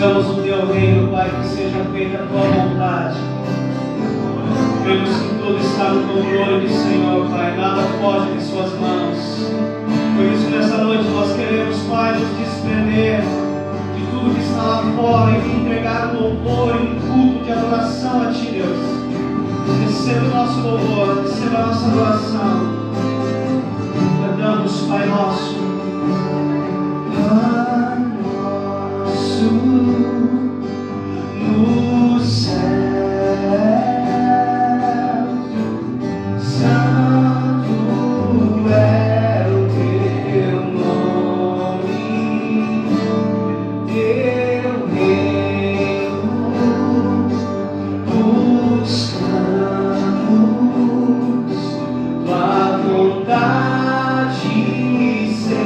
Buscamos o Teu reino, Pai, que seja feita a Tua vontade. Cremos que tudo está no controle do Senhor, Pai, nada foge de Suas mãos. Por isso, nessa noite, nós queremos, Pai, nos desprender de tudo que está lá fora e entregar um louvor e um culto de adoração a Ti, Deus. Receba o nosso louvor, receba a nossa adoração. Cantamos, Pai Nosso. Pai Nosso no céu, santo é o Teu nome, Teu reino buscamos, Tua vontade ser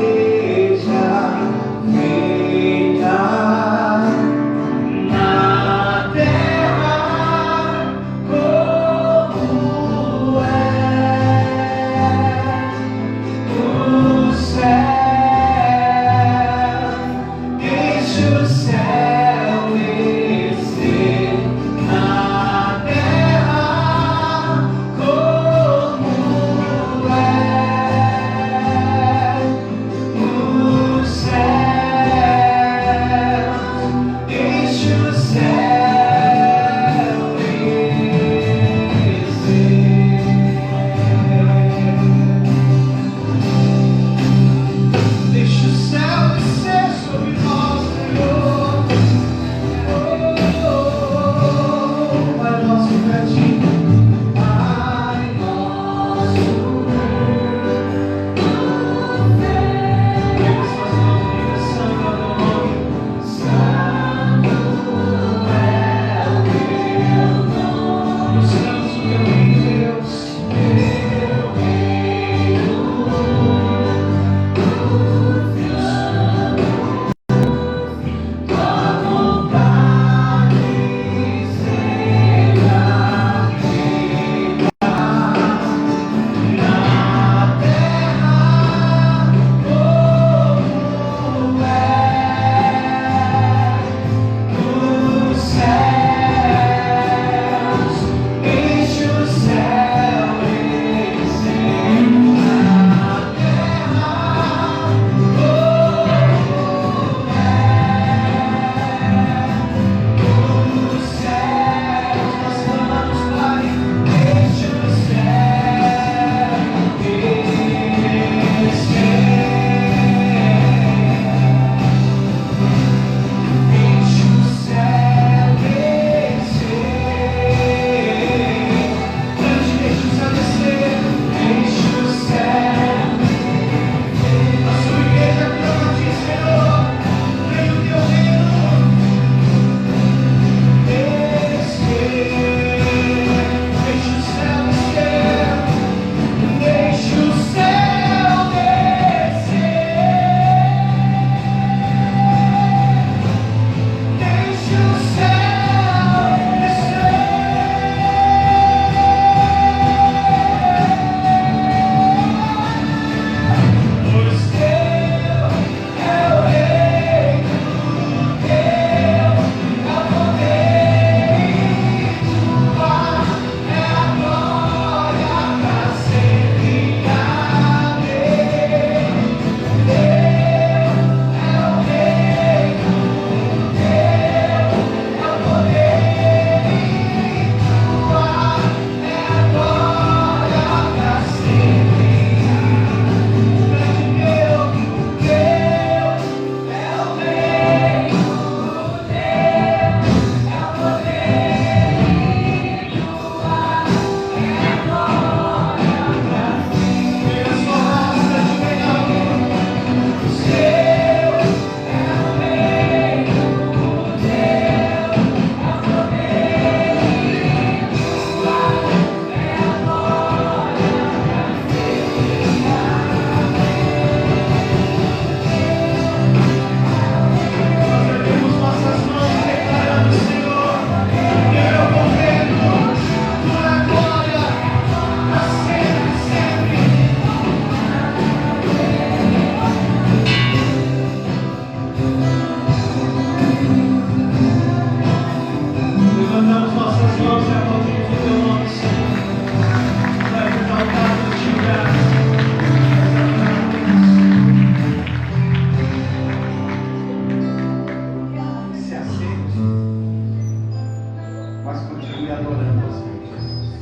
e adorando ao Senhor Jesus.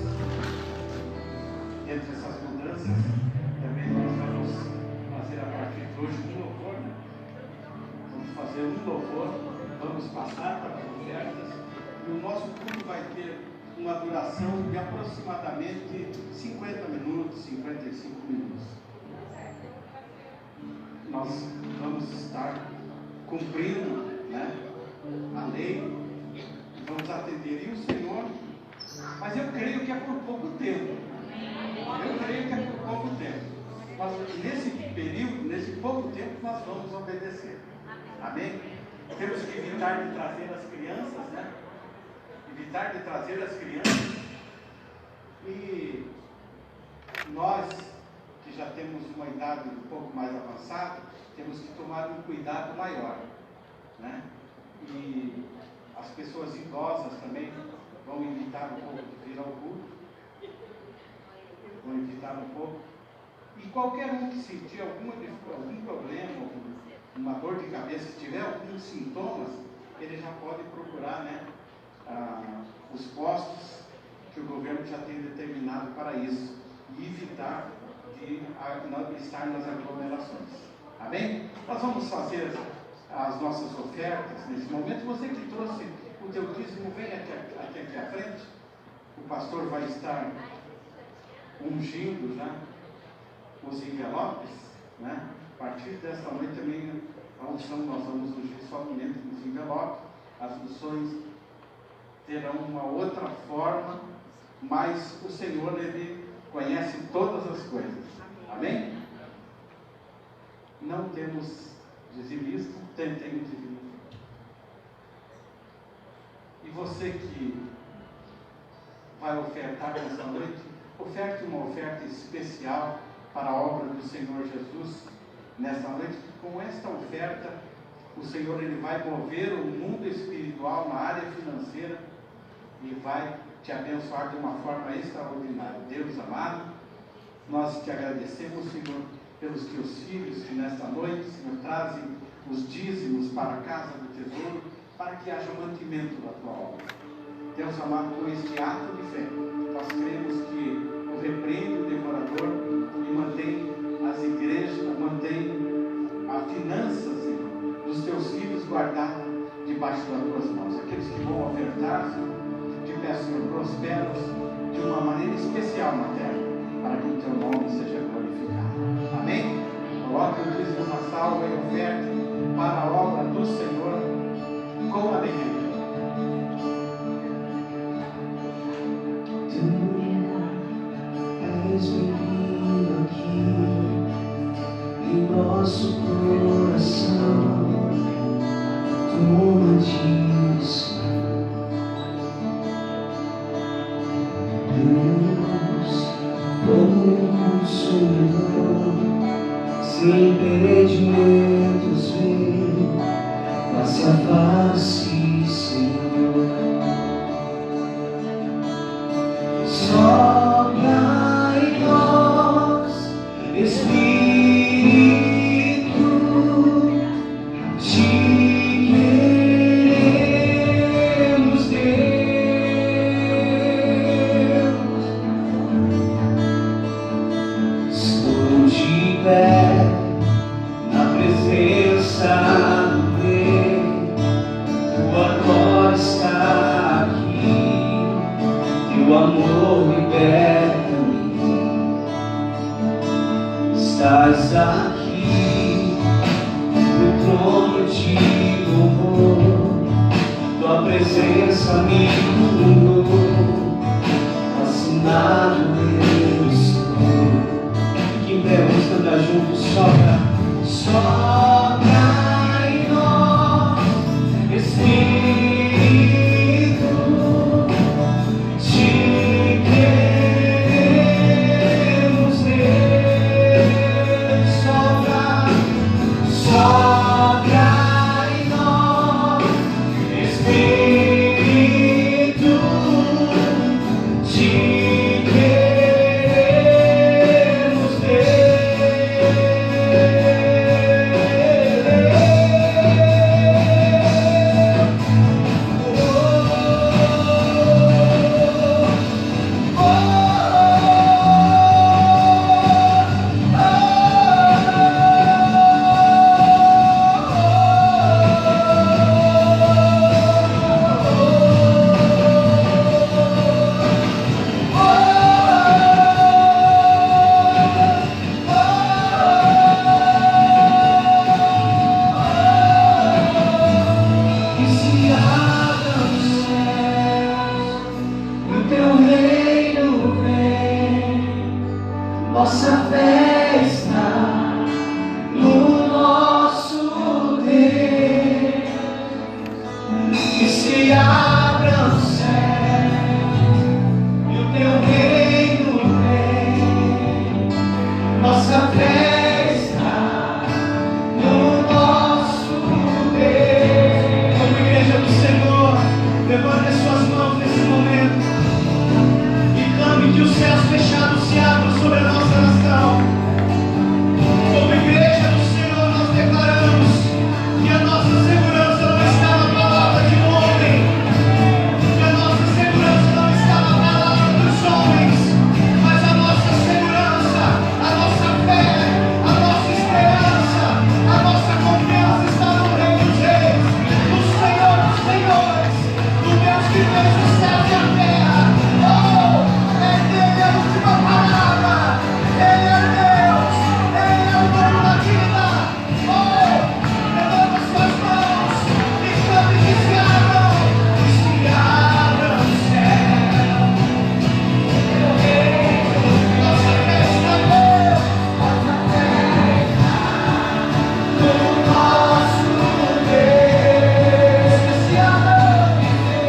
Entre essas mudanças, também nós vamos fazer a partir de hoje um louvor, né? Vamos fazer um louvor, vamos passar para as ofertas, e o nosso culto vai ter uma duração de aproximadamente 50 minutos, 55 minutos. Nós vamos estar cumprindo, né, a lei, vamos atender e o Senhor, mas eu creio que é por pouco tempo. Eu creio que é por pouco tempo. Mas nesse período, nesse pouco tempo, nós vamos obedecer. Amém? Temos que evitar de trazer as crianças, né? Evitar de trazer as crianças. E nós, que já temos uma idade um pouco mais avançada, temos que tomar um cuidado maior, né? E as pessoas idosas também vão evitar um pouco de vir ao culto, vão evitar um pouco. E qualquer um que sentir algum problema, uma dor de cabeça, se tiver alguns sintomas, ele já pode procurar, né, os postos que o governo já tem determinado para isso, e evitar de estar nas aglomerações. Amém? Nós vamos fazer as nossas ofertas nesse momento. Você que trouxe o teu dízimo, vem até aqui à frente. O pastor vai estar ungindo já os envelopes, né? A partir desta noite também a unção nós vamos ungir somente nos envelopes. As unções terão uma outra forma, mas o Senhor, Ele conhece todas as coisas. Amém? Não temos dizimista, tem dizimista. E você que vai ofertar nessa noite, oferte uma oferta especial para a obra do Senhor Jesus nessa noite. Com esta oferta, o Senhor, Ele vai mover o mundo espiritual na área financeira e vai te abençoar de uma forma extraordinária. Deus amado, nós te agradecemos, Senhor, pelos teus filhos que nesta noite, Senhor, trazem os dízimos para a casa do tesouro, para que haja mantimento da tua obra. Deus amado, com este ato de fé, nós cremos que o repreende o devorador e mantém as igrejas, mantém a finanças, Senhor, dos teus filhos guardada debaixo das tuas mãos. Aqueles que vão ofertar, Senhor, te peço, Senhor, prosperos de uma maneira especial na terra, para que o teu nome seja glorificado. Amém? Coloque o dízimo na salva e oferte para a obra do Senhor com alegria. Tu és bem-vindo aqui em nosso coração. Toma disso, Deus, como consumidor, sem impedimentos, vem, face a face, Senhor. Sopra em nós, Espírito, te queremos, Deus. Estou de pé na presença do Rei, tua glória está aqui, teu amor liberta-me. Estás aqui no trono de louvor, tua presença me curou, fascinado eu estou. Que devemos cantar juntos, sopra em nós, Espírito, te queremos, Deus. Sopra em nós, Espírito, suas mãos nesse momento e clame que os céus fechados se abram sobre a nossa nação. Como igreja do Senhor, nós declaramos que a nossa segurança não está na palavra de um homem, que a nossa segurança não está na palavra dos homens, mas a nossa segurança, a nossa fé, a nossa esperança, a nossa confiança está no Rei dos Reis, no Senhor dos Senhores, no Deus que fez os céus e a terra. Oh, é dele a última palavra, Ele é Deus, Ele é o dono da vida. Oh, levanta suas mãos e chame que se abram os céus. Meu Rei, nossa fé está nele, nossa fé está no nosso Deus. Que se abram,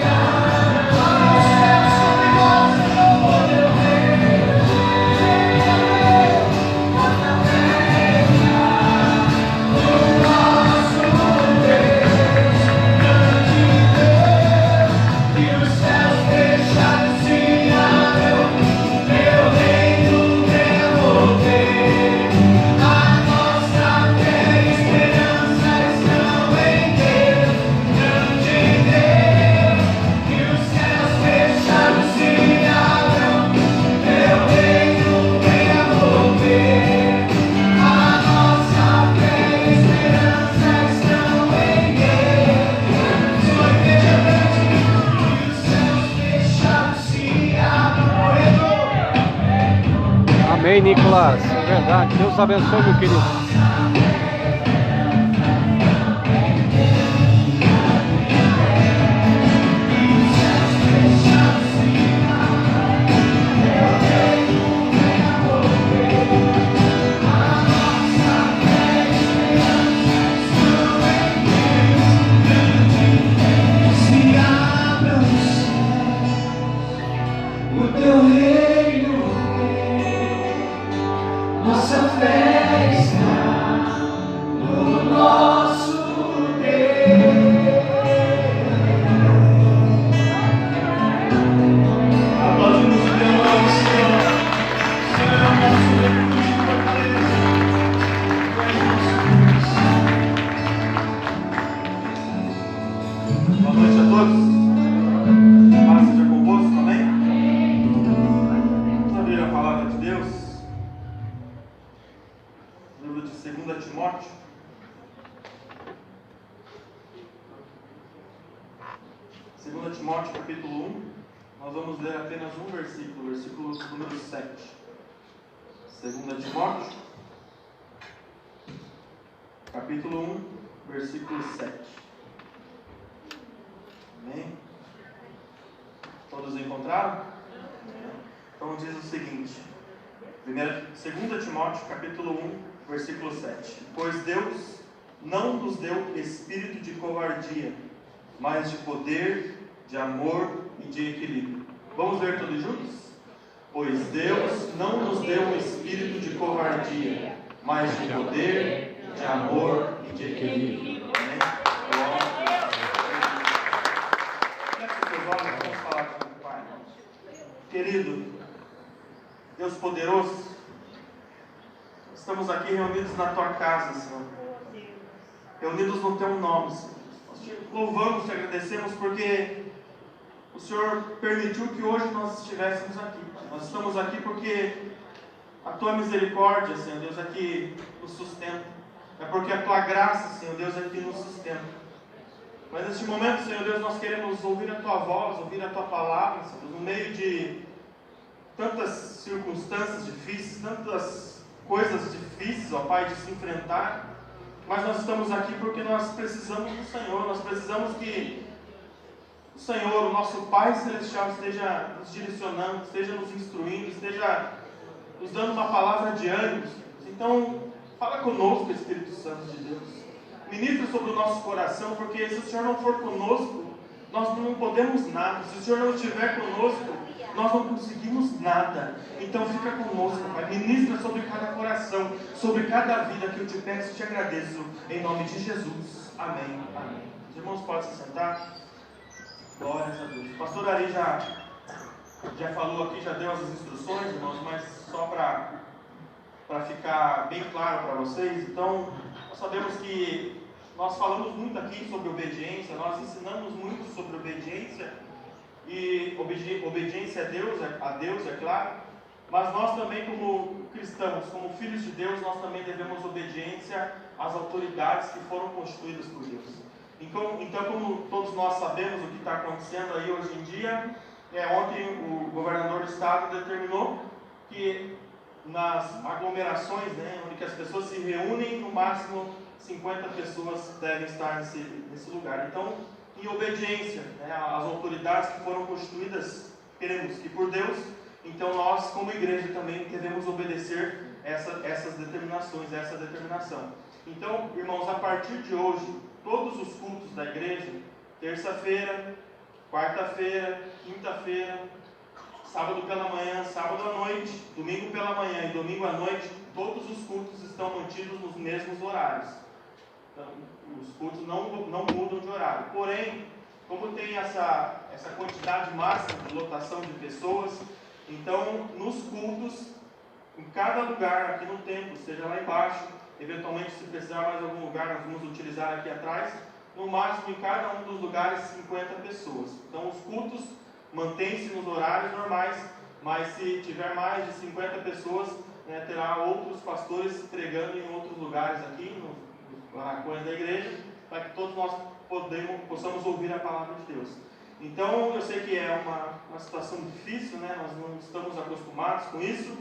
abre os céus sobre nós, Senhor, meu Rei. Nossa fé está no nosso Deus, grande Deus, que os céus fechados se abram, meu reino devolver. A nossa fé e esperança estão em Deus, grande Deus, que os céus fechados se abram, meu reino devolver. A nossa fé e esperança estão em Deus. Sua igreja grande, que os céus fechados se abram. Amém, Nicolas. É verdade. Deus abençoe, meu querido. Se abram os céus, o teu reino vem. Nossa fé está no nosso Deus. Aplaudimos o teu nome, Senhor. Senhor é o nosso refúgio e fortaleza. Tu és nosso Deus. Boa noite a todos. Paz seja convosco, amém? Vamos abrir a palavra de Deus. Livro de 2 Timóteo. 2 Timóteo, capítulo 1. Nós vamos ler apenas um versículo, versículo número 7. 2 Timóteo, capítulo 1, versículo 7. Amém? Todos encontraram? Então diz o seguinte, 2 Timóteo, capítulo 1, versículo 7. Pois Deus não nos deu espírito de covardia, mas de poder, de amor e de equilíbrio. Vamos ler todos juntos? Pois Deus não nos deu espírito de covardia, mas de poder, de amor e de equilíbrio. Amém? Vamos falar com o Pai. Querido Deus poderoso, estamos aqui reunidos na Tua casa, Senhor, reunidos no Teu nome, Senhor. Nós te louvamos, te agradecemos porque o Senhor permitiu que hoje nós estivéssemos aqui. Nós estamos aqui porque a Tua misericórdia, Senhor Deus, é que nos sustenta. É porque a Tua graça, Senhor Deus, é que nos sustenta. Mas neste momento, Senhor Deus, nós queremos ouvir a Tua voz, ouvir a Tua palavra, Senhor Deus, no meio de tantas circunstâncias difíceis, tantas coisas difíceis, ó Pai, de se enfrentar. Mas nós estamos aqui porque nós precisamos do Senhor, nós precisamos que o Senhor, o nosso Pai Celestial, esteja nos direcionando, esteja nos instruindo, esteja nos dando uma palavra de ânimo. Então, fala conosco, Espírito Santo de Deus. Ministra sobre o nosso coração, porque se o Senhor não for conosco, nós não podemos nada. Se o Senhor não estiver conosco, nós não conseguimos nada. Então fica conosco, Pai. Ministra sobre cada coração, sobre cada vida que eu te peço e te agradeço. Em nome de Jesus. Amém. Amém. Os irmãos podem se sentar. Glórias a Deus. O pastor Ari já falou aqui, já deu as instruções, irmãos, mas só para ficar bem claro para vocês. Então, nós sabemos que nós falamos muito aqui sobre obediência, nós ensinamos muito sobre obediência, e obediência a Deus, é claro, mas nós também, como cristãos, como filhos de Deus, nós também devemos obediência às autoridades que foram constituídas por Deus. Então, como todos nós sabemos o que está acontecendo aí hoje em dia, ontem o governador do estado determinou que nas aglomerações, onde que as pessoas se reúnem, no máximo 50 pessoas devem estar nesse lugar. Então, em obediência às autoridades que foram constituídas, queremos que por Deus, então nós como igreja também devemos obedecer essas determinações, essa determinação. Então, irmãos, a partir de hoje, todos os cultos da igreja, terça-feira, quarta-feira, quinta-feira, sábado pela manhã, sábado à noite, domingo pela manhã e domingo à noite, todos os cultos estão mantidos nos mesmos horários. Então, os cultos não mudam de horário. Porém, como tem essa quantidade máxima de lotação de pessoas, então nos cultos, em cada lugar aqui no templo, seja lá embaixo, eventualmente se precisar mais algum lugar, nós vamos utilizar aqui atrás, no máximo em cada um dos lugares 50 pessoas. Então os cultos mantêm-se nos horários normais, mas se tiver mais de 50 pessoas, terá outros pastores pregando em outros lugares aqui, nos barracões da igreja, para que todos nós possamos ouvir a palavra de Deus. Então eu sei que é uma situação difícil, nós não estamos acostumados com isso,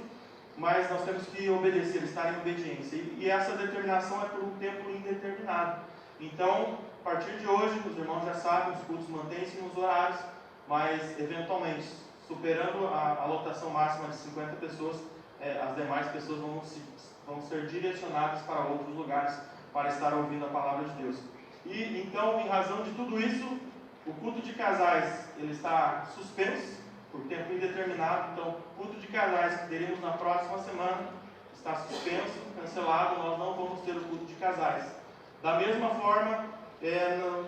mas nós temos que obedecer, estar em obediência. E essa determinação é por um tempo indeterminado. Então, a partir de hoje, os irmãos já sabem, os cultos mantêm-se nos horários, mas eventualmente, superando a lotação máxima de 50 pessoas, as demais pessoas vão ser direcionadas para outros lugares para estar ouvindo a palavra de Deus. E então, em razão de tudo isso, o culto de casais ele está suspenso por tempo indeterminado. Então, o culto de casais que teríamos na próxima semana está suspenso, cancelado. Nós não vamos ter o culto de casais. Da mesma forma,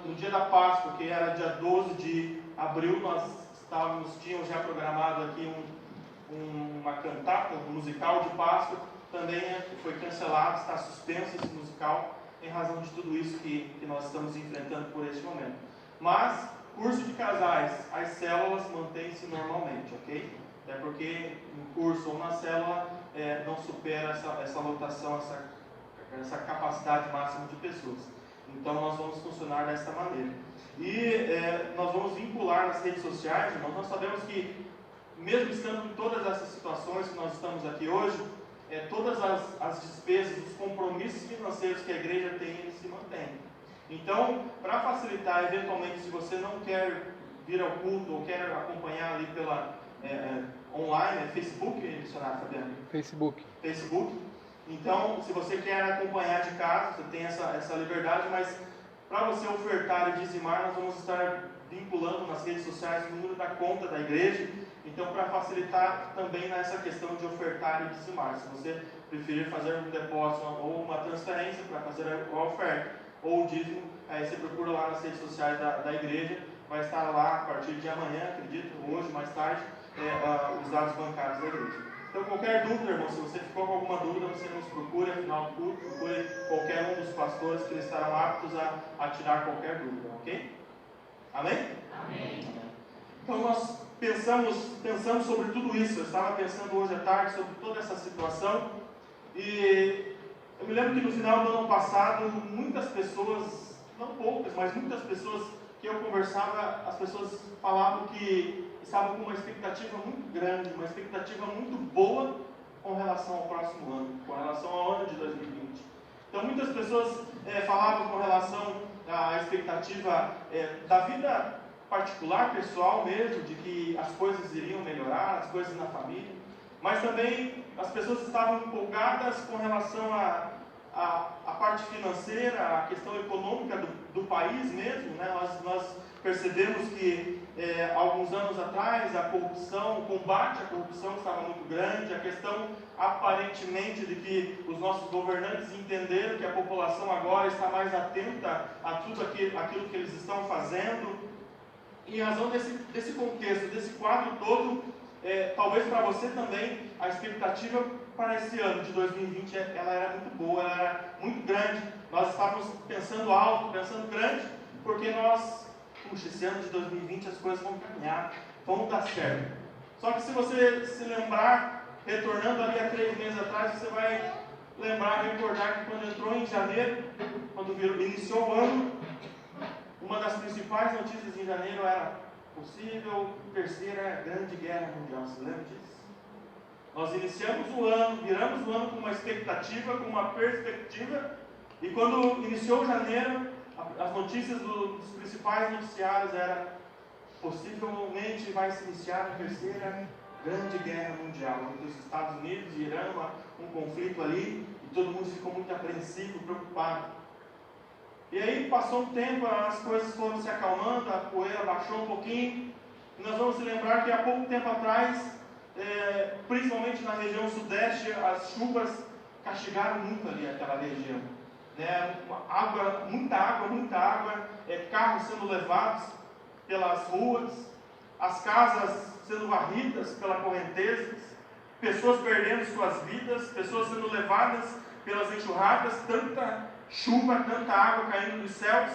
no dia da Páscoa, que era dia 12 de abril, nós tínhamos já programado aqui uma cantata, um musical de Páscoa, também foi cancelado, está suspenso esse musical, em razão de tudo isso que nós estamos enfrentando por este momento. Mas, curso de casais, as células mantêm-se normalmente, ok? Até porque no curso ou na célula não supera essa lotação, essa capacidade máxima de pessoas. Então nós vamos funcionar dessa maneira. E nós vamos vincular nas redes sociais, irmãos. Nós sabemos que, mesmo estando em todas essas situações que nós estamos aqui hoje, todas as despesas, os compromissos financeiros que a igreja tem, eles se mantêm. Então, para facilitar, eventualmente, se você não quer vir ao culto ou quer acompanhar ali pela online, Facebook, missionário Fabiano? Facebook. Então, se você quer acompanhar de casa, você tem essa liberdade, mas para você ofertar e dizimar, nós vamos estar vinculando nas redes sociais o número da conta da igreja. Então, para facilitar também nessa questão de ofertar e dizimar, se você preferir fazer um depósito ou uma transferência para fazer a oferta, ou o dízimo, aí você procura lá nas redes sociais da igreja, vai estar lá a partir de amanhã, acredito, hoje, mais tarde, os dados bancários da igreja. Então, qualquer dúvida, irmão, se você ficou com alguma dúvida, você nos procure, afinal do culto, procure qualquer um dos pastores que eles estarão aptos a tirar qualquer dúvida, ok? Amém? Amém. Então, nós pensamos sobre tudo isso. Eu estava pensando hoje à tarde sobre toda essa situação, e eu me lembro que no final do ano passado, muitas pessoas, não poucas, mas muitas pessoas que eu conversava, as pessoas falavam que estavam com uma expectativa muito grande, uma expectativa muito boa com relação ao próximo ano, com relação ao ano de 2020. Então muitas pessoas falavam com relação à expectativa da vida particular, pessoal mesmo, de que as coisas iriam melhorar, as coisas na família, mas também as pessoas estavam empolgadas com relação à parte financeira, a questão econômica do país mesmo, Nós percebemos que alguns anos atrás a corrupção, o combate à corrupção estava muito grande, a questão aparentemente de que os nossos governantes entenderam que a população agora está mais atenta a tudo aquilo que eles estão fazendo. em razão desse contexto, desse quadro todo, talvez para você também, a expectativa para esse ano de 2020, ela era muito boa, ela era muito grande. Nós estávamos pensando alto, pensando grande, porque puxa, esse ano de 2020 as coisas vão caminhar, vão dar certo. Só que se você se lembrar, retornando ali há 3 meses atrás, você vai recordar que quando entrou em janeiro, quando iniciou o ano, uma das principais notícias em janeiro era possível terceira grande guerra mundial. Você lembra disso? Nós iniciamos o ano, viramos o ano com uma expectativa, com uma perspectiva, e quando iniciou janeiro, as notícias dos principais noticiários eram: possivelmente vai se iniciar a terceira grande guerra mundial entre os Estados Unidos e Irã, um conflito ali, e todo mundo ficou muito apreensivo, preocupado. E aí passou um tempo, as coisas foram se acalmando, a poeira baixou um pouquinho, e nós vamos lembrar que há pouco tempo atrás, principalmente na região sudeste, as chuvas castigaram muito ali aquela região. Muita água, carros sendo levados pelas ruas, as casas sendo varridas pela correnteza, pessoas perdendo suas vidas, pessoas sendo levadas pelas enxurradas, tanta chuva, tanta água caindo dos céus,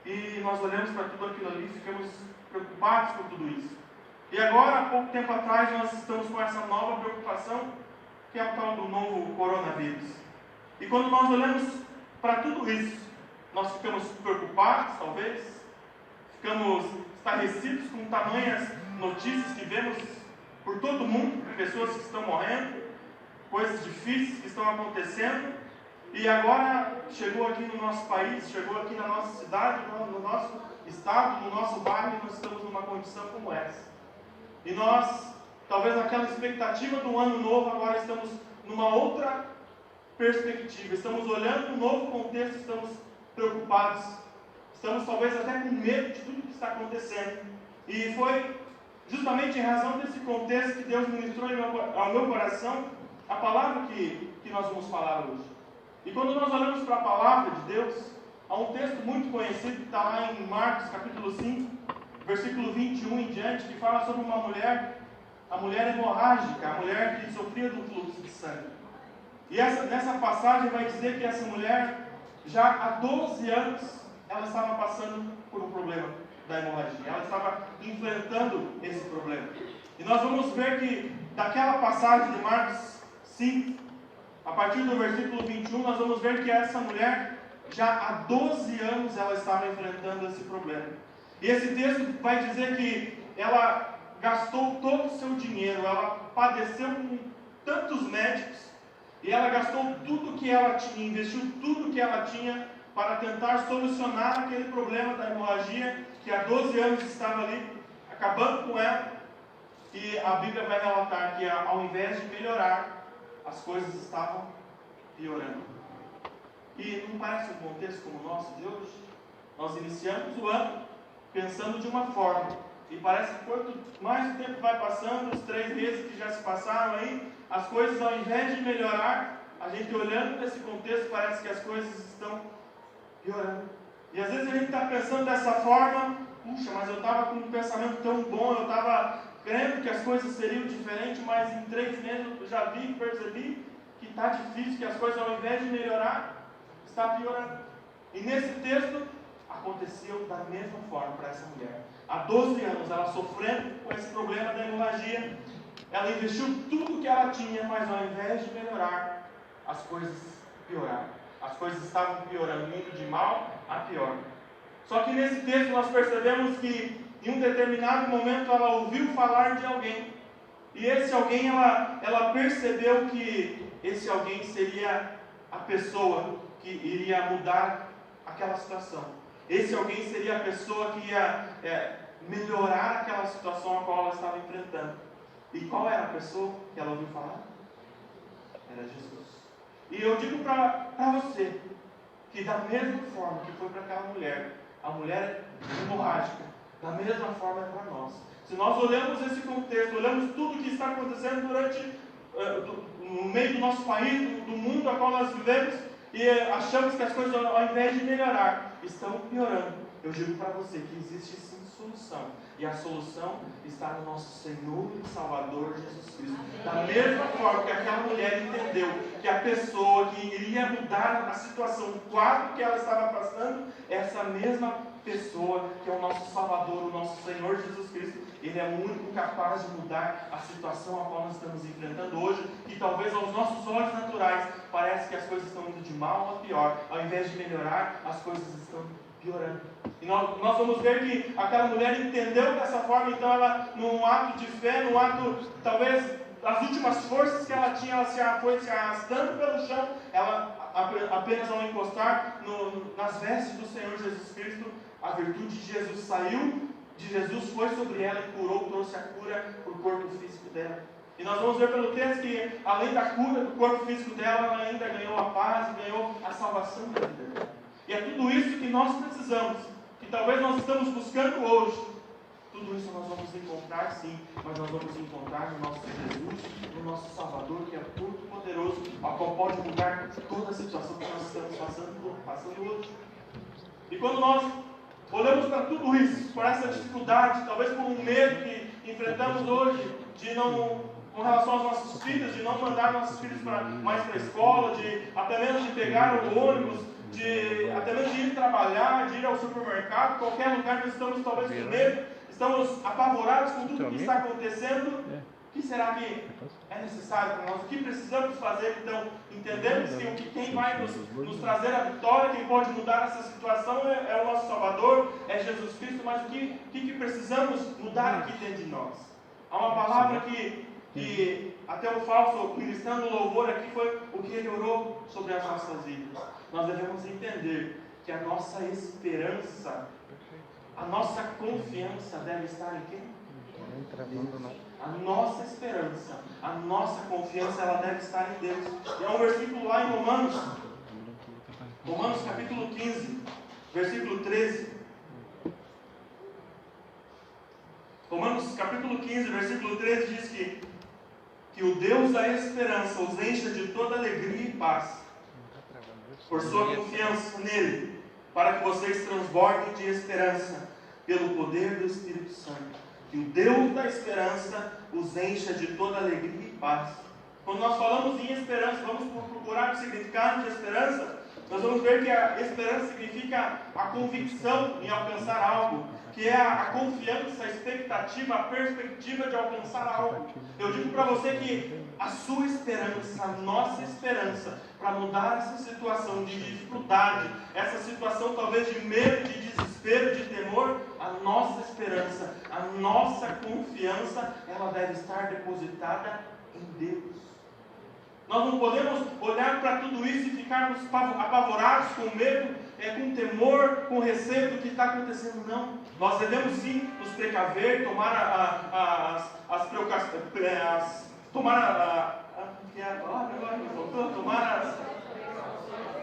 e nós olhamos para tudo aquilo ali e ficamos preocupados com tudo isso. E agora, há pouco tempo atrás, nós estamos com essa nova preocupação, que é o tal do novo coronavírus. E quando nós olhamos para tudo isso, nós ficamos preocupados, talvez, ficamos estarrecidos com tamanhas notícias que vemos por todo mundo, pessoas que estão morrendo, coisas difíceis que estão acontecendo, e agora chegou aqui no nosso país, chegou aqui na nossa cidade, no nosso estado, no nosso bairro, e nós estamos numa condição como essa. E nós, talvez naquela expectativa do ano novo, agora estamos numa outra perspectiva, estamos olhando um novo contexto, estamos preocupados, estamos talvez até com medo de tudo que está acontecendo. E foi justamente em razão desse contexto que Deus ministrou ao meu coração a palavra que nós vamos falar hoje. E quando nós olhamos para a palavra de Deus, há um texto muito conhecido que está lá em Marcos capítulo 5, versículo 21 em diante, que fala sobre uma mulher, a mulher hemorrágica, a mulher que sofria do fluxo de sangue. E nessa passagem vai dizer que essa mulher, já há 12 anos, ela estava passando por um problema da hemorragia, ela estava enfrentando esse problema. E nós vamos ver que daquela passagem de Marcos 5, a partir do versículo 21, nós vamos ver que essa mulher, já há 12 anos, ela estava enfrentando esse problema. E esse texto vai dizer que ela gastou todo o seu dinheiro, ela padeceu com tantos médicos, e ela gastou tudo que ela tinha, investiu tudo que ela tinha para tentar solucionar aquele problema da hemorragia, que há 12 anos estava ali, acabando com ela. E a Bíblia vai relatar que ao invés de melhorar, as coisas estavam piorando. E não parece um contexto como o nosso de hoje? Nós iniciamos o ano pensando de uma forma, e parece que quanto mais o tempo vai passando, os 3 meses que já se passaram aí, as coisas, ao invés de melhorar, a gente olhando para esse contexto, parece que as coisas estão piorando. E às vezes a gente está pensando dessa forma: puxa, mas eu estava com um pensamento tão bom, eu estava crendo que as coisas seriam diferentes, mas em 3 meses eu já percebi que está difícil, que as coisas, ao invés de melhorar, está piorando. E nesse texto aconteceu da mesma forma para essa mulher. Há 12 anos ela sofrendo com esse problema da hemorragia, ela investiu tudo que ela tinha, mas ao invés de melhorar, as coisas pioraram. As coisas estavam piorando, indo de mal a pior. Só que nesse texto nós percebemos que em um determinado momento ela ouviu falar de alguém. E esse alguém, ela percebeu que esse alguém seria a pessoa que iria mudar aquela situação. Esse alguém seria a pessoa que ia melhorar aquela situação a qual ela estava enfrentando. E qual era a pessoa que ela ouviu falar? Era Jesus. E eu digo para você que da mesma forma que foi para aquela mulher, a mulher hemorrágica, da mesma forma é para nós. Se nós olhamos esse contexto, olhamos tudo que está acontecendo no meio do nosso país, do mundo a qual nós vivemos, e achamos que as coisas, ao invés de melhorar, estão piorando, eu digo para você que existe sim solução. E a solução está no nosso Senhor e Salvador Jesus Cristo. Da mesma forma que aquela mulher entendeu que a pessoa que iria mudar a situação, o quadro que ela estava passando, essa mesma pessoa que é o nosso Salvador, o nosso Senhor Jesus Cristo, Ele é o único capaz de mudar a situação a qual nós estamos enfrentando hoje, que talvez aos nossos olhos naturais parece que as coisas estão indo de mal a pior. Ao invés de melhorar, as coisas estão piorando. E nós vamos ver que aquela mulher entendeu dessa forma, então ela, num ato de fé, num ato, talvez, as últimas forças que ela tinha, ela foi se arrastando pelo chão, ela apenas ao encostar nas vestes do Senhor Jesus Cristo, a virtude de Jesus saiu de Jesus, foi sobre ela e curou, trouxe a cura para o corpo físico dela. E nós vamos ver pelo texto que, além da cura do corpo físico dela, ela ainda ganhou a paz e ganhou a salvação da vida dela. E é tudo isso que nós precisamos, que talvez nós estamos buscando hoje. Tudo isso nós vamos encontrar sim, mas nós vamos encontrar no nosso Jesus, no nosso Salvador, que é todo poderoso, ao qual pode mudar toda a situação que nós estamos passando hoje. E quando nós olhamos para tudo isso, para essa dificuldade, talvez por um medo que enfrentamos hoje, de não, com relação aos nossos filhos, de não mandar nossos filhos mais para a escola, até mesmo de pegar o ônibus, até mesmo de ir trabalhar, de ir ao supermercado, qualquer lugar, nós estamos talvez com medo, estamos apavorados com tudo que está acontecendo. O que será que é necessário para nós? O que precisamos fazer então? Entendemos que quem vai nos trazer a vitória, quem pode mudar essa situação é o nosso Salvador, é Jesus Cristo, mas o que precisamos mudar aqui dentro de nós? Há uma palavra que até o falso cristão no louvor aqui foi o que ele orou sobre as nossas vidas. Nós devemos entender que a nossa esperança, a nossa confiança deve estar em quem? A nossa esperança, a nossa confiança, ela deve estar em Deus. E há um versículo lá em Romanos capítulo 15, versículo 13. Romanos capítulo 15, versículo 13 diz que o Deus da esperança os encha de toda alegria e paz, por sua confiança nele, para que vocês transbordem de esperança, pelo poder do Espírito Santo. Que o Deus da esperança os encha de toda alegria e paz. Quando nós falamos em esperança, vamos procurar o significado de esperança, nós vamos ver que a esperança significa a convicção em alcançar algo, que é a confiança, a expectativa, a perspectiva de alcançar algo. Eu digo para você que a sua esperança, a nossa esperança, para mudar essa situação de dificuldade, essa situação talvez de medo, de desespero, de temor, a nossa esperança, a nossa confiança, ela deve estar depositada em Deus. Nós não podemos olhar para tudo isso e ficarmos apavorados, com medo, com temor, com receio do que está acontecendo. Não. Nós devemos sim nos precaver, tomar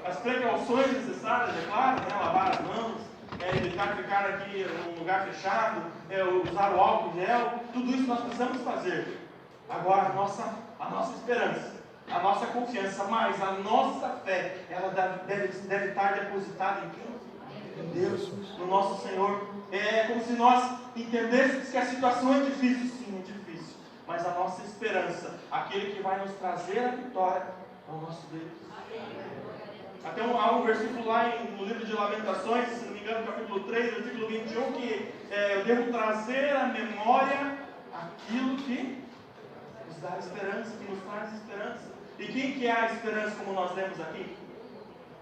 as precauções necessárias, é claro, lavar as mãos, evitar ficar aqui num lugar fechado, usar o álcool gel, tudo isso nós precisamos fazer. Agora a nossa esperança, a nossa confiança, mas a nossa fé, ela deve estar depositada em quem? Em Deus, no nosso Senhor. É como se nós entendêssemos que a situação é difícil, sim, é difícil, mas a nossa esperança, aquele que vai nos trazer a vitória, é o nosso Deus. Até há um versículo lá no livro de Lamentações, se não me engano, capítulo 3, versículo 21, que eu devo trazer à memória aquilo que nos dá esperança, que nos traz esperança. E quem que é a esperança, como nós lemos aqui?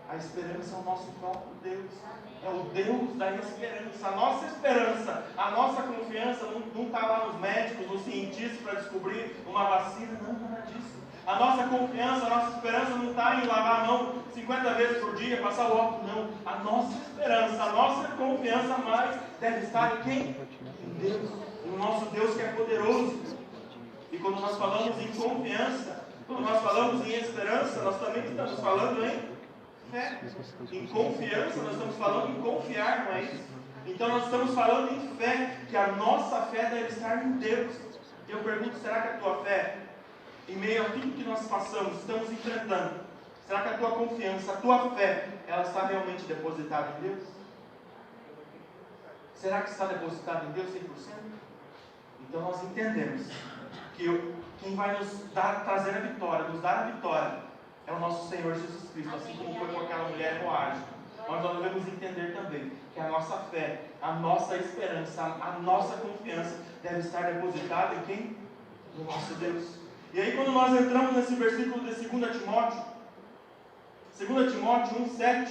A esperança é o nosso próprio Deus. É o Deus da esperança. A nossa esperança, a nossa confiança não está lá nos médicos, nos cientistas para descobrir uma vacina. Não, nada disso. A nossa confiança, a nossa esperança não está em lavar a mão 50 vezes por dia, passar o óculos, não. A nossa esperança, a nossa confiança mais deve estar em quem? Em Deus. No nosso Deus que é poderoso. E quando nós falamos em confiança, quando nós falamos em esperança, nós também estamos falando em fé. Em confiança, nós estamos falando em confiar, não é isso? Então nós estamos falando em fé, que a nossa fé deve estar em Deus. E eu pergunto, será que a tua fé, em meio a tudo que nós passamos, estamos enfrentando, será que a tua confiança, a tua fé, ela está realmente depositada em Deus? será que está depositado em Deus 100%? Então nós entendemos que quem vai nos trazer a vitória, nos dar a vitória, é o nosso Senhor Jesus Cristo, assim como foi com aquela mulher Moabe. Mas nós devemos entender também que a nossa fé, a nossa esperança, a nossa confiança deve estar depositada em quem? No nosso Deus. E aí quando nós entramos nesse versículo de 2 Timóteo 1,7,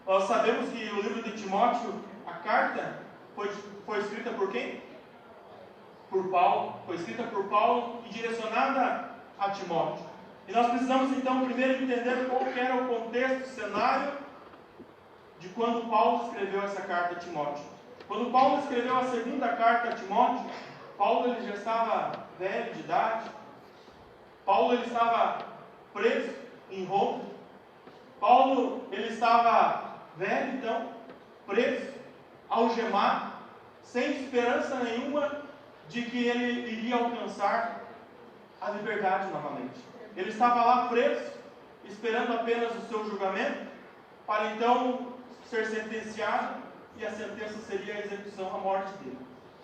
nós sabemos que o livro de Timóteo, a carta, foi escrita por quem? Por Paulo. Foi escrita por Paulo e direcionada a Timóteo. E nós precisamos então primeiro entender qual que era o contexto, o cenário de quando Paulo escreveu essa carta a Timóteo. Quando Paulo escreveu a segunda carta a Timóteo, Paulo ele já estava velho de idade. Paulo ele estava preso em Roma. Paulo ele estava velho então, preso, algemado, sem esperança nenhuma de que ele iria alcançar a liberdade novamente. Ele estava lá preso, esperando apenas o seu julgamento, para então ser sentenciado, e a sentença seria a execução, a morte dele.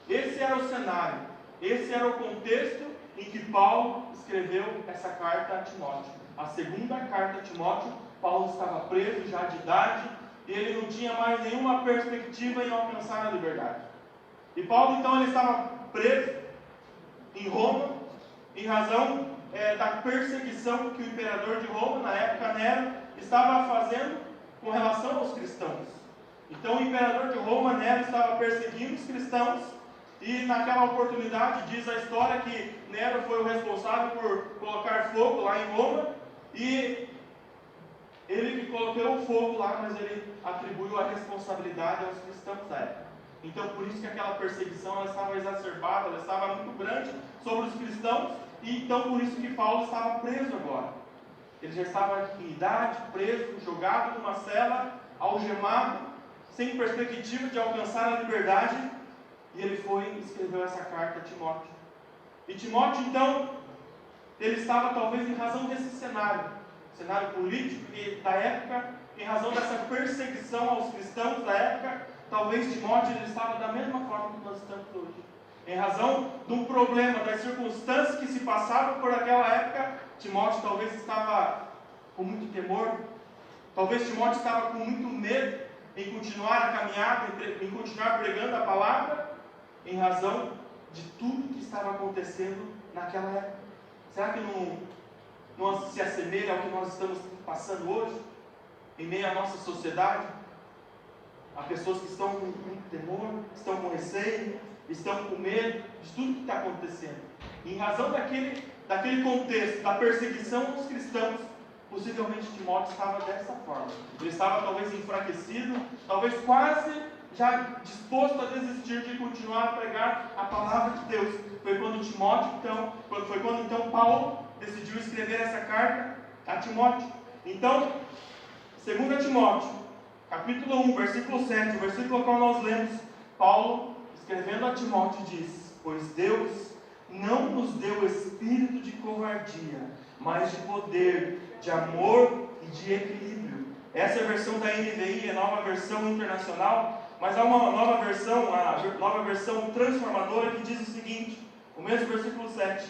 Esse era o cenário, esse era o contexto em que Paulo escreveu essa carta a Timóteo. A segunda carta a Timóteo, Paulo estava preso já de idade, e ele não tinha mais nenhuma perspectiva em alcançar a liberdade. E Paulo então ele estava preso em Roma, em razão da perseguição que o imperador de Roma, na época Nero, estava fazendo com relação aos cristãos. Então o imperador de Roma, Nero, estava perseguindo os cristãos, e naquela oportunidade diz a história que Nero foi o responsável por colocar fogo lá em Roma, e ele que colocou o fogo lá, mas ele atribuiu a responsabilidade aos cristãos da época. Então por isso que aquela perseguição ela estava exacerbada, ela estava muito grande sobre os cristãos, e então por isso que Paulo estava preso agora. Ele já estava em idade, preso, jogado numa cela, algemado, sem perspectiva de alcançar a liberdade, e ele foi e escreveu essa carta a Timóteo. E Timóteo então, ele estava talvez em razão desse cenário político da época, em razão dessa perseguição aos cristãos da época, talvez Timóteo ele estava da mesma forma que nós estamos hoje. Em razão de um problema, das circunstâncias que se passavam por aquela época, Timóteo talvez estava com muito temor, talvez Timóteo estava com muito medo em continuar a caminhada, em continuar pregando a palavra, em razão de tudo que estava acontecendo naquela época. Será que não se assemelha ao que nós estamos passando hoje, em meio à nossa sociedade? Há pessoas que estão com muito temor, estão com receio, estão com medo de tudo que está acontecendo. E em razão daquele contexto, da perseguição aos cristãos, possivelmente Timóteo estava dessa forma. Ele estava talvez enfraquecido, talvez quase já disposto a desistir de continuar a pregar a palavra de Deus. Foi quando então Paulo decidiu escrever essa carta a Timóteo. Então, 2 Timóteo, capítulo 1, versículo 7, o versículo ao qual nós lemos, Paulo, escrevendo a Timóteo, diz: pois Deus não nos deu espírito de covardia, mas de poder, de amor e de equilíbrio. Essa é a versão da NVI, a nova versão internacional, mas há uma nova versão, a nova versão transformadora, que diz o seguinte, o mesmo versículo 7,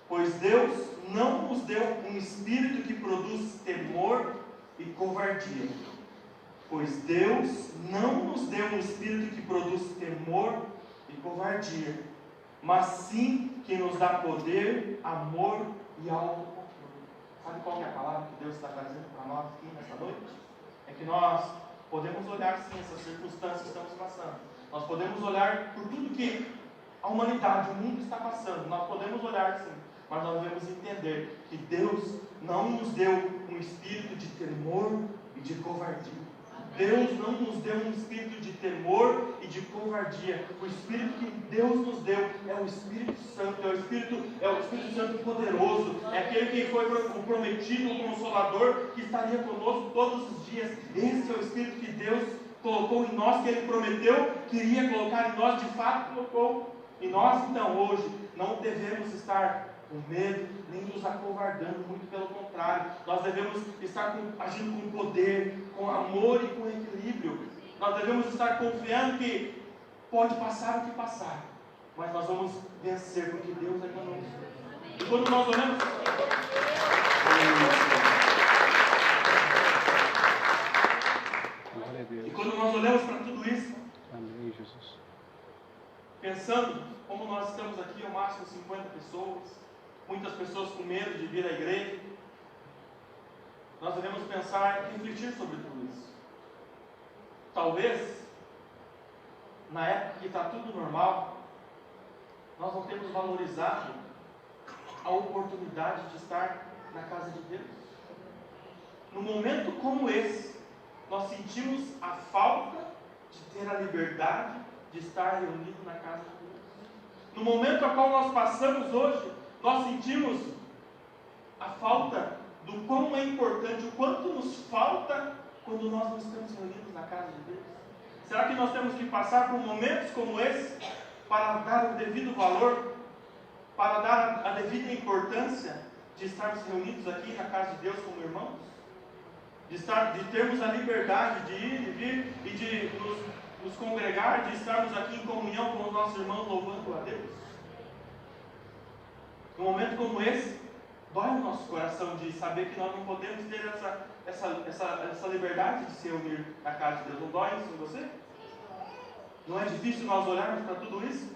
pois Deus não nos deu um espírito que produz temor e covardia. Pois Deus não nos deu um espírito que produz temor e covardia, mas sim que nos dá poder, amor e autocontrole. Sabe qual é a palavra que Deus está trazendo para nós aqui nessa noite? É que nós podemos olhar sim essas circunstâncias que estamos passando. Nós podemos olhar por tudo que a humanidade, o mundo está passando. Nós podemos olhar sim, mas nós devemos entender que Deus não nos deu um espírito de temor e de covardia. Deus não nos deu um espírito de temor e de covardia. O espírito que Deus nos deu é o Espírito Santo, é o Espírito Santo poderoso, é aquele que foi o prometido, o Consolador, que estaria conosco todos os dias. Esse é o espírito que Deus colocou em nós, que Ele prometeu que iria colocar em nós, de fato colocou. E nós então hoje não devemos estar com medo, nem nos acovardando, muito pelo contrário. Nós devemos estar agindo com poder, com amor e com equilíbrio. Nós devemos estar confiando que pode passar o que passar, mas nós vamos vencer, porque Deus é conosco. E quando nós olhamos... E quando nós olhamos para tudo isso, amém, Jesus, pensando como nós estamos aqui, ao máximo 50 pessoas, muitas pessoas com medo de vir à igreja, nós devemos pensar e refletir sobre tudo isso. Talvez, na época que está tudo normal, nós não temos valorizado a oportunidade de estar na casa de Deus. No momento como esse, nós sentimos a falta de ter a liberdade de estar reunido na casa de Deus. No momento a qual nós passamos hoje, nós sentimos a falta do quão é importante, o quanto nos falta quando nós não estamos reunidos na casa de Deus. Será que nós temos que passar por momentos como esse para dar o devido valor, para dar a devida importância de estarmos reunidos aqui na casa de Deus como irmãos? De termos a liberdade de ir, de vir e de nos congregar, de estarmos aqui em comunhão com os nossos irmãos louvando a Deus? Num momento como esse, dói o nosso coração de saber que nós não podemos ter essa liberdade de se reunir na casa de Deus. Não dói isso em você? Não é difícil nós olharmos para tudo isso?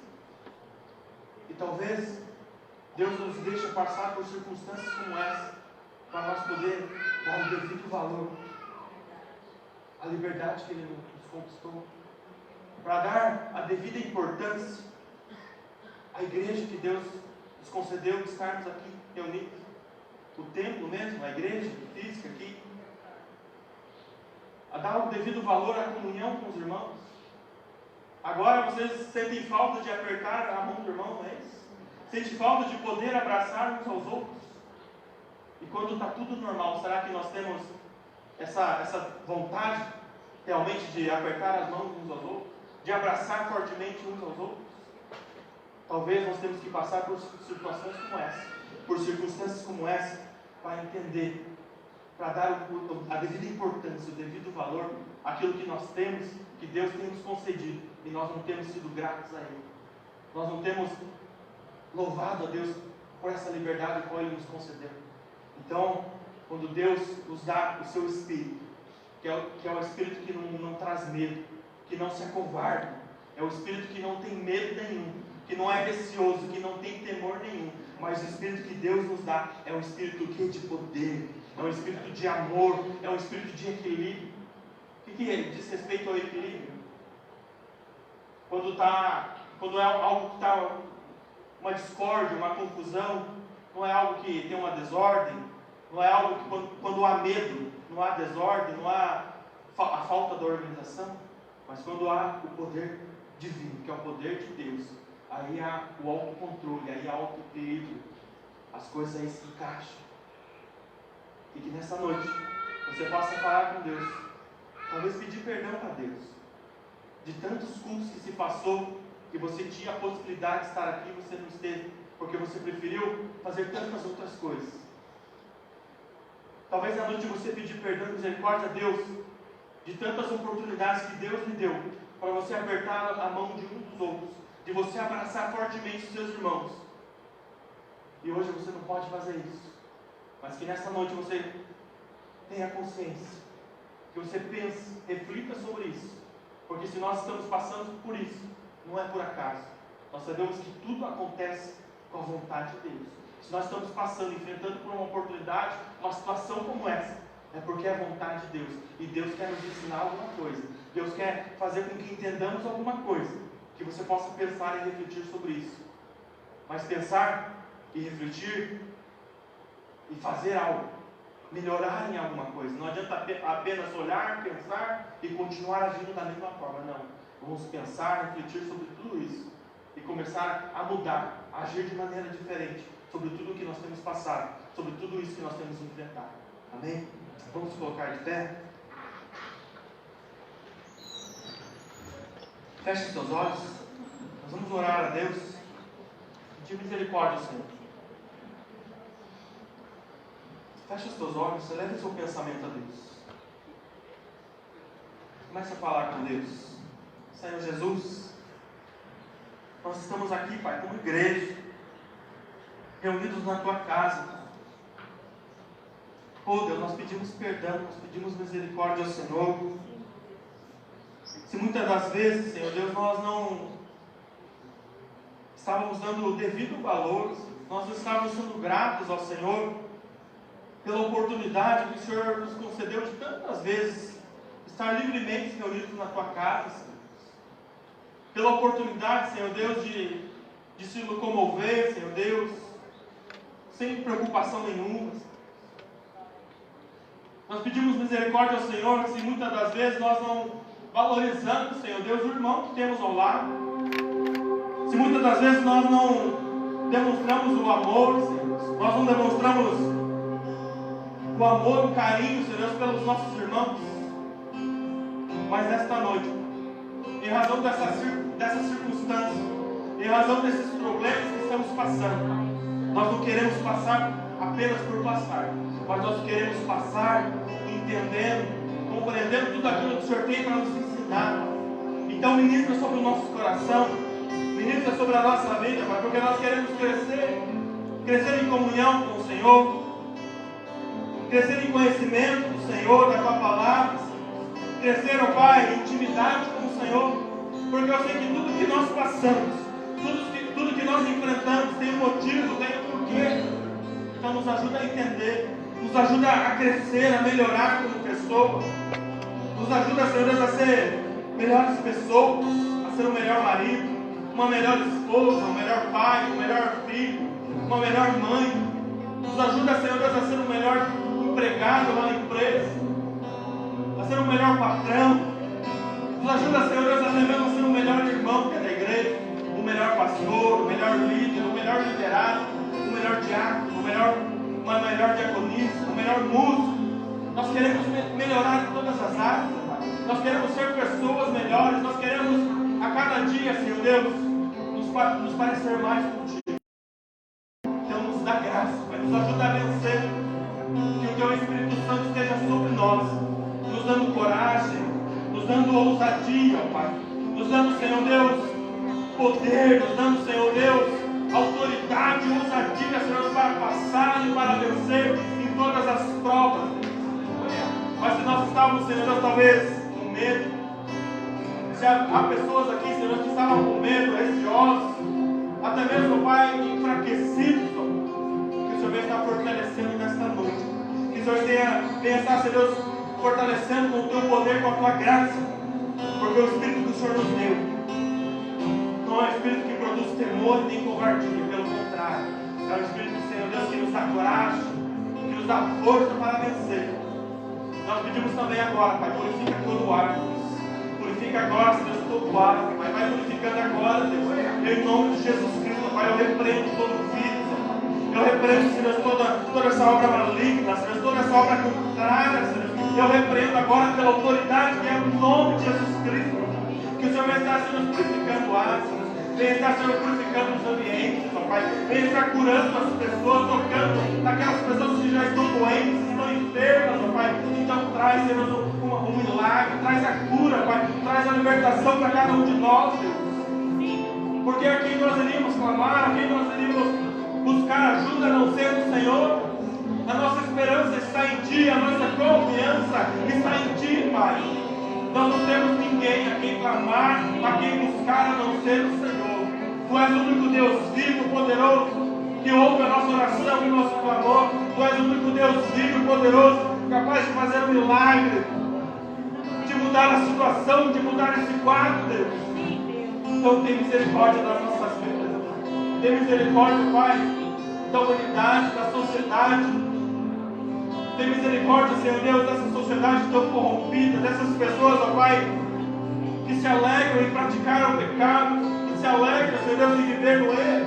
E talvez Deus nos deixe passar por circunstâncias como essa, para nós poder dar o devido valor à liberdade que Ele nos conquistou, para dar a devida importância à igreja que Deus nos concedeu de estarmos aqui reunidos, o templo mesmo, a igreja física aqui, a dar o devido valor à comunhão com os irmãos. Agora vocês sentem falta de apertar a mão do irmão, não é isso? Sente falta de poder abraçar uns aos outros? E quando está tudo normal, será que nós temos essa vontade realmente de apertar as mãos uns aos outros? De abraçar fortemente uns aos outros? Talvez nós temos que passar por situações como essa, por circunstâncias como essa, para entender, para dar a devida importância, o devido valor àquilo que nós temos, que Deus tem nos concedido, e nós não temos sido gratos a Ele. Nós não temos louvado a Deus por essa liberdade que Ele nos concedeu. Então, quando Deus nos dá o seu Espírito, que é o Espírito que não traz medo, que não se acovarda, é o Espírito que não tem medo nenhum, que não é receoso, que não tem temor nenhum, mas o Espírito que Deus nos dá é um Espírito que é de poder, é um Espírito de amor, é um Espírito de equilíbrio. O que diz respeito ao equilíbrio? Quando é algo que está uma discórdia, uma confusão, não é algo que tem uma desordem, não é algo que quando há medo, não há desordem, não há a falta da organização, mas quando há o poder divino, que é o poder de Deus, aí há o autocontrole, aí há o autoequilíbrio, as coisas aí se encaixam. E que nessa noite você possa falar com Deus, talvez pedir perdão para Deus, de tantos cultos que se passou, que você tinha a possibilidade de estar aqui e você não esteve, porque você preferiu fazer tantas outras coisas. Talvez à noite você pedir perdão e misericórdia a Deus, de tantas oportunidades que Deus lhe deu, para você apertar a mão de um dos outros, de você abraçar fortemente os seus irmãos. E hoje você não pode fazer isso, mas que nessa noite você tenha consciência, que você pense, reflita sobre isso, porque se nós estamos passando por isso, não é por acaso. Nós sabemos que tudo acontece com a vontade de Deus. Se nós estamos passando, enfrentando por uma oportunidade, uma situação como essa, é porque é a vontade de Deus. E Deus quer nos ensinar alguma coisa. Deus quer fazer com que entendamos alguma coisa. Que você possa pensar e refletir sobre isso. Mas pensar e refletir e fazer algo. Melhorar em alguma coisa. Não adianta apenas olhar, pensar e continuar agindo da mesma forma. Não. Vamos pensar, refletir sobre tudo isso. E começar a mudar, a agir de maneira diferente. Sobre tudo que nós temos passado. Sobre tudo isso que nós temos enfrentado. Amém? Vamos colocar de pé. Feche seus olhos. Nós vamos orar a Deus. Pedir misericórdia ao Senhor. Feche os teus olhos. Eleve o seu pensamento a Deus. Comece a falar com Deus. Senhor Jesus, Nós estamos aqui, Pai, como igreja, reunidos na Tua casa, Pai. Oh Deus, nós pedimos perdão, nós pedimos misericórdia ao Senhor. Se muitas das vezes, Senhor Deus, nós não estávamos dando o devido valor, nós não estávamos sendo gratos ao Senhor pela oportunidade que o Senhor nos concedeu de tantas vezes estar livremente reunidos na Tua casa, Senhor. Pela oportunidade, Senhor Deus, de se locomover, Senhor Deus, sem preocupação nenhuma. Nós pedimos misericórdia ao Senhor, se muitas das vezes nós não valorizamos, Senhor Deus, o irmão que temos ao lado. Se muitas das vezes nós não demonstramos o amor, Senhor, nós não demonstramos o amor, o carinho, Senhor Deus, pelos nossos irmãos. Mas nesta noite, em razão dessa circunstância, em razão desses problemas que estamos passando, nós não queremos passar apenas por passar, mas nós queremos passar entendendo, compreendendo tudo aquilo que o Senhor tem para nos ensinar. Então ministra sobre o nosso coração, ministra sobre a nossa vida, Pai, porque nós queremos crescer em comunhão com o Senhor, crescer em conhecimento do Senhor, da Tua palavra, crescer, ó Pai, em intimidade com o Senhor, porque eu sei que tudo que nós passamos, tudo que nós enfrentamos tem um motivo, tem um porquê. Então nos ajuda a entender, nos ajuda a crescer, a melhorar como pessoa, nos ajuda, Senhor Deus, a ser melhores pessoas, a ser um melhor marido, uma melhor esposa, um melhor pai, um melhor filho, uma melhor mãe. Nos ajuda, Senhor Deus, a ser um melhor empregado lá na empresa, a ser um melhor patrão. Nos ajuda, Senhor Deus, até mesmo a ser um melhor irmão que é da igreja, um melhor pastor, um melhor líder, um melhor liderado, um melhor diácono, uma melhor diaconisa, um melhor músico. Nós queremos melhorar em todas as áreas, nós queremos ser pessoas melhores, nós queremos a cada dia, Senhor Deus, nos parecer mais contigo. Então nos dá graça, Pai, nos ajuda a vencer, que o Teu Espírito Santo esteja sobre nós, nos dando coragem, nos dando ousadia, Pai, nos dando, Senhor Deus, poder, nos dando, Senhor Deus, autoridade e ousadia, Senhor, para passar e para vencer em todas as provas. Mas se nós estávamos, Senhor Deus, talvez com medo, se há pessoas aqui, Senhor, que estavam com medo, receosos, até mesmo, Pai, enfraquecidos, que o Senhor venha estar fortalecendo nesta noite, que o Senhor venha estar, Senhor Deus, fortalecendo com o Teu poder, com a Tua graça, porque o Espírito que o Senhor nos deu não é o Espírito que produz temor e nem covardia, pelo contrário, é o Espírito, Senhor Deus, que nos dá coragem, que nos dá força para vencer. Nós pedimos também agora, Pai, purifica todo o ar, purifica agora, Senhor, todo o ar, Pai, vai purificando agora, Deus, em nome de Jesus Cristo, Pai, eu repreendo todo o vírus, eu repreendo, Senhor, toda essa obra maligna, Senhor, toda essa obra contrária, Senhor, eu repreendo agora pela autoridade que é o nome de Jesus Cristo, que o Senhor vai estar, Senhor, purificando o ar, Senhor, venha estar, Senhor, purificando os ambientes, ó Pai, venha estar curando as pessoas, tocando naquelas pessoas que já estão doentes, estão enfermas, ó Pai, então traz, Senhor, um milagre, traz a cura, Pai, traz a libertação para cada um de nós, Deus, porque a quem nós iríamos clamar, a quem nós iríamos buscar ajuda a não ser do Senhor. A nossa esperança está em Ti, a nossa confiança está em Ti, Pai. Nós não temos ninguém a quem clamar, a quem buscar a não ser o Senhor. Tu és o único Deus vivo, poderoso, que ouve a nossa oração e o nosso clamor. Tu és o único Deus vivo e poderoso, capaz de fazer um milagre, de mudar a situação, de mudar esse quadro, Deus. Então tem misericórdia das nossas vidas. Tem misericórdia, Pai, da humanidade, da sociedade. Tem misericórdia, Senhor Deus, dessa sociedade tão corrompida, dessas pessoas, ó Pai, que se alegram em praticar o pecado, que se alegram, Senhor Deus, em viver no erro.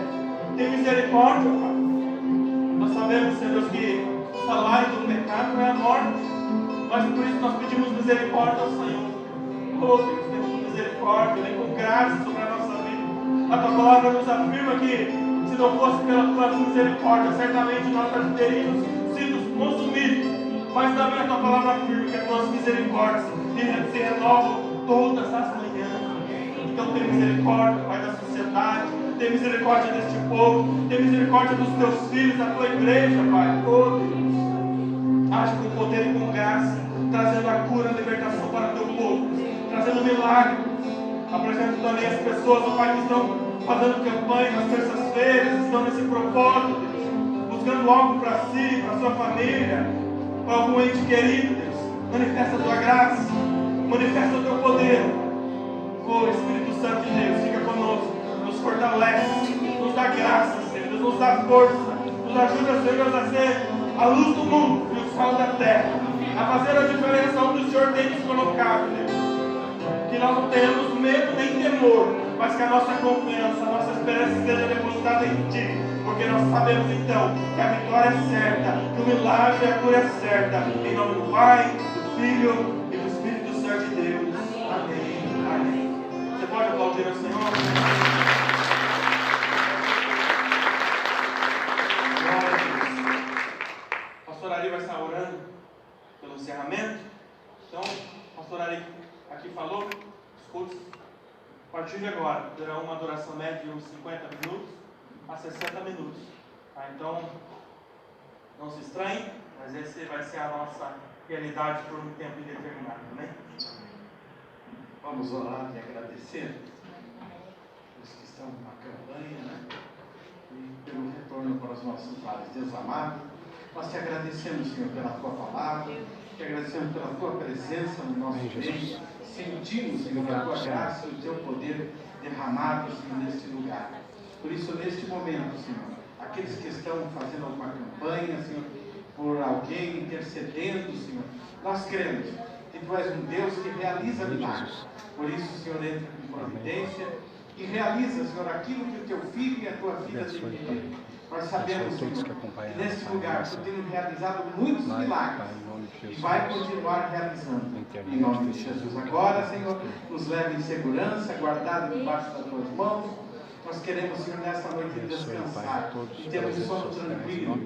Tem misericórdia, Pai. Nós sabemos, Senhor Deus, que o salário do pecado é a morte, mas por isso nós pedimos misericórdia ao Senhor. Oh, Deus, temos misericórdia, vem com graça sobre a nossa vida. A Tua palavra nos afirma que, se não fosse pela Tua misericórdia, certamente nós teríamos sido consumidos. Mas também a Tua palavra afirma que as Tuas misericórdias se renovam todas as manhãs. Então tem misericórdia, Pai, da sociedade. cidade, tem misericórdia deste povo, tem misericórdia dos teus filhos, da tua igreja, Pai. Oh Deus, age com poder e com graça, trazendo a cura, a libertação para o teu povo, trazendo milagre. Apresento também as pessoas, oh Pai, que estão fazendo campanha nas terças-feiras, estão nesse propósito, Deus, buscando algo para si, para sua família, para algum ente querido, Deus. Manifesta a tua graça, manifesta o teu poder. Oh Espírito Santo de Deus, fica conosco, nos fortalece, nos dá graça, Senhor, Deus, nos dá força, nos ajuda, Senhor, a ser a luz do mundo e o sal da terra, a fazer a diferença onde o Senhor tem nos colocado, Deus. Que nós não tenhamos medo nem temor, mas que a nossa confiança, a nossa esperança esteja depositada em Ti, porque nós sabemos então que a vitória é certa, que o milagre e a cura é certa. Em nome do Pai, do Filho e do Espírito Santo de Deus. Amém. Amém. Você pode aplaudir ao Senhor? Glória a Deus. O pastor Ari vai estar orando pelo encerramento. Então, o pastor Ari aqui falou, os cultos, a partir de agora, terá uma duração média de uns 50 minutos a 60 minutos. Tá? Então, não se estranhe, mas esse vai ser a nossa realidade por um tempo indeterminado. Amém? Vamos orar e agradecer os que estão na campanha, né? E pelo retorno para os nossos lares. Deus amado, nós te agradecemos, Senhor, pela tua palavra, te agradecemos pela tua presença no nosso meio. Sentimos, Senhor, a tua graça e o teu poder derramados, Senhor, neste lugar. Por isso, neste momento, Senhor, aqueles que estão fazendo alguma campanha, Senhor, por alguém intercedendo, Senhor, nós cremos que Tu és um Deus que realiza milagres. Por isso, Senhor, entra com providência e realiza, Senhor, aquilo que o Teu Filho e a Tua vida te pediram. Nós sabemos, Senhor, que neste lugar Tu tens realizado muitos milagres e vai continuar realizando, em nome de Jesus. Agora, Senhor, nos leve em segurança, guardado debaixo das Tuas mãos. Nós queremos, Senhor, nesta noite descansar e ter um sono tranquilo,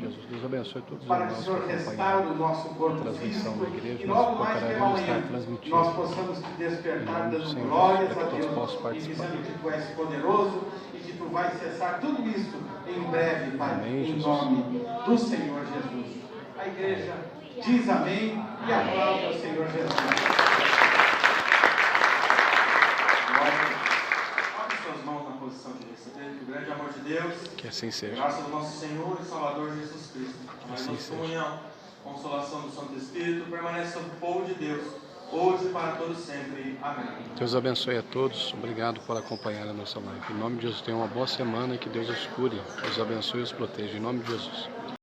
para que o Senhor restaure o nosso corpo físico e logo mais pela manhã nós possamos te despertar dando glórias a Deus e dizendo que Tu és poderoso e que Tu vais cessar tudo isso em breve, Pai, em nome do Senhor Jesus. A igreja diz amém e aplaude ao Senhor Jesus. Que o grande amor de Deus, que assim seja, graça do nosso Senhor e Salvador Jesus Cristo, a assim nossa comunhão, consolação do Santo Espírito, permaneça sobre o povo de Deus, hoje e para todos sempre. Amém. Deus abençoe a todos, obrigado por acompanhar a nossa live. Em nome de Jesus, tenham uma boa semana e que Deus os cure, os abençoe e os proteja. Em nome de Jesus.